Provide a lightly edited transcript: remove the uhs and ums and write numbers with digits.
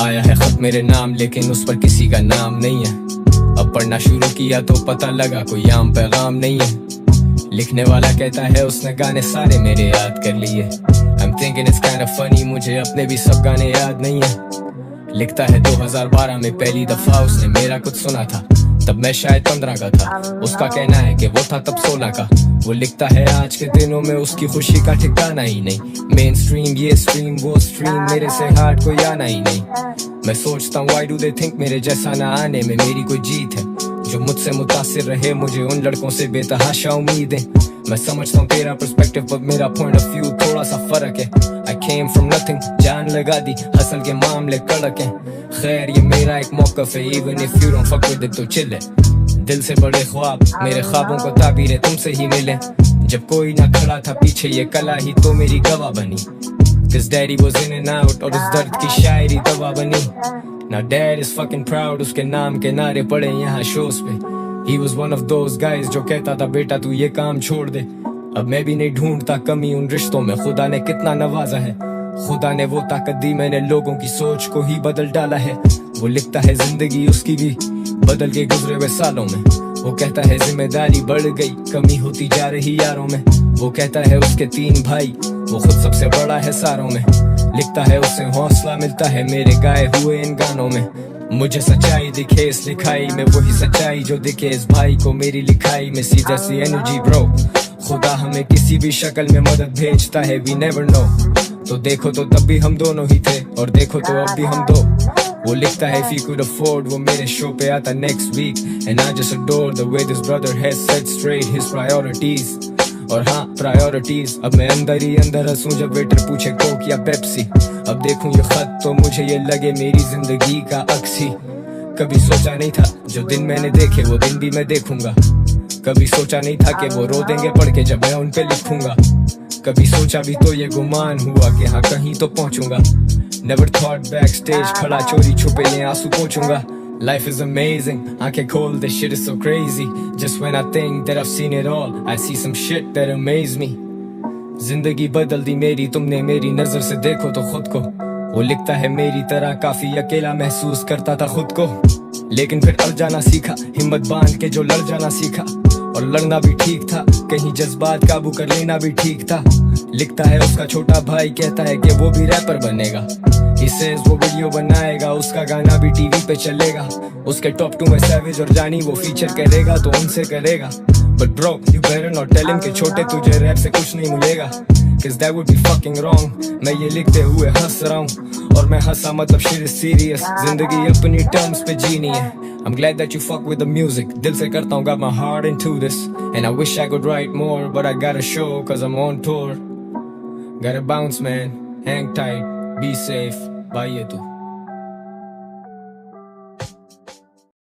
आया है खत मेरे नाम लेकिन उस पर किसी का नाम नहीं है। अब पढ़ना शुरू किया तो पता लगा कोई आम पैगाम नहीं है। लिखने वाला कहता है उसने गाने सारे मेरे याद कर लिए। I'm thinking it's kind of funny, मुझे अपने भी सब गाने याद नहीं है। लिखता है 2012 में पहली दफा उसने मेरा कुछ सुना था, तब मैं शायद 15 का था। उसका कहना है कि वो था तब 16 का। वो लिखता है आज के दिनों में उसकी खुशी का ठिकाना ही नहीं। मेन स्ट्रीम ये स्ट्रीम वो स्ट्रीम, मेरे से हार्ड कोई आना ही नहीं। मैं सोचता हूँ why do they think मेरे जैसा ना आने में मेरी कोई जीत है। जो मुझसे मुतासिर रहे मुझे उन लड़कों से बेतहाशा उम्मीदें। मैं समझता हूँ तेरा पर्सपेक्टिव पर मेरा पॉइंट ऑफ व्यू थोड़ा सा फर्क है। I came from nothing, जान लगा दी, हसल के मामले कड़क हैं। खैर ये मेरा एक मौकफ है, even if you don't fuck with it तो chill है। दिल से बड़े ख्वाब मेरे ख्वाबों को ताबीरें तुमसे ही मिले। जब कोई ना खड़ा था पीछे ये कला ही तो मेरी गवाह बनी। Cause daddy was in and out और उस दर्द की शायरी दवा बनी। Now dad is fucking proud, उसके नाम के नारे पड़े यहाँ शोज पे। He was one of those guys जो कहता था बेटा तू ये काम छोड़ दे। अब मैं भी नहीं ढूंढता कमी उन रिश्तों में, खुदा ने कितना नवाजा है। खुदा ने वो ताकत दी, मैंने लोगों की सोच को ही बदल डाला है। वो लिखता है जिंदगी उसकी भी बदल के गुजरे हुए सालों में। वो कहता है जिम्मेदारी बढ़ गई, कमी होती जा रही यारों में। वो कहता है उसके 3 भाई, वो खुद सबसे बड़ा है सारों में। लिखता है उसे हौसला मिलता है मेरे गाए हुए इन गानों में। मुझे सच्चाई दिखे इस लिखाई में, वही सच्चाई जो दिखे इस भाई को मेरी लिखाई में। सी जैसी एनर्जी ब्रो, खुदा हमें किसी भी शक्ल में मदद भेजता है, वी नेवर नो। तो देखो तो तब भी हम दोनों ही थे और देखो तो अब भी हम दो। वो लिखता है if you could afford, वो मेरे शो पे आता next week and I just adore the way this brother has set straight his priorities। और हाँ प्रायोरिटीज, अब मैं अंदर ही अंदर हंसूं जब वेटर पूछे कोक या पेप्सी। अब देखूं ये खत तो मुझे ये लगे मेरी जिंदगी का अक्स ही। कभी सोचा नहीं था जो दिन मैंने देखे वो दिन भी मैं देखूंगा। कभी सोचा नहीं था कि वो रो देंगे पढ़ के जब मैं उन पे लिखूंगा। कभी सोचा भी तो ये गुमान हुआ कि हाँ कहीं तो पहुंचूंगा। Never thought backstage खड़ा चोरी छुपे ये आंसू पोंछूंगा। Life is amazing, आंखें खोल this shit is so crazy। Just when I think that I've seen it all, I see some shit that amaze me। जिंदगी बदल दी मेरी तुमने मेरी नजर से देखो तो खुद को। वो लिखता है मेरी तरह काफी अकेला महसूस करता था खुद को, लेकिन फिर अड़ जाना सीखा, हिम्मत बांध के जो लड़ जाना सीखा। और लड़ना भी ठीक था, कहीं जज्बात काबू कर लेना भी ठीक था। लिखता है उसका छोटा भाई कहता है कि वो भी रैपर बनेगा। He says वो वीडियो बनाएगा, उसका गाना भी टीवी पे चलेगा। उसके टॉप 2 में सैवेज और जानी वो फीचर करेगा तो उनसे करेगा। But bro, you better not tell him कि छोटे तुझे रैप से कुछ नहीं मिलेगा। Cause that would be fucking wrong। मैं ये लिखते हुए हंस रहा हूँ और मैं हंसा मतलब shit is serious। जिंदगी अपनी टर्म्स पे जीनी है। I'm glad that you fuck with the music। दिल से करता हूँ, got my heart into this and I wish I could write more but I gotta show cause I'm on tour। Gotta bounce man, hang tight, be safe, bye ये तू।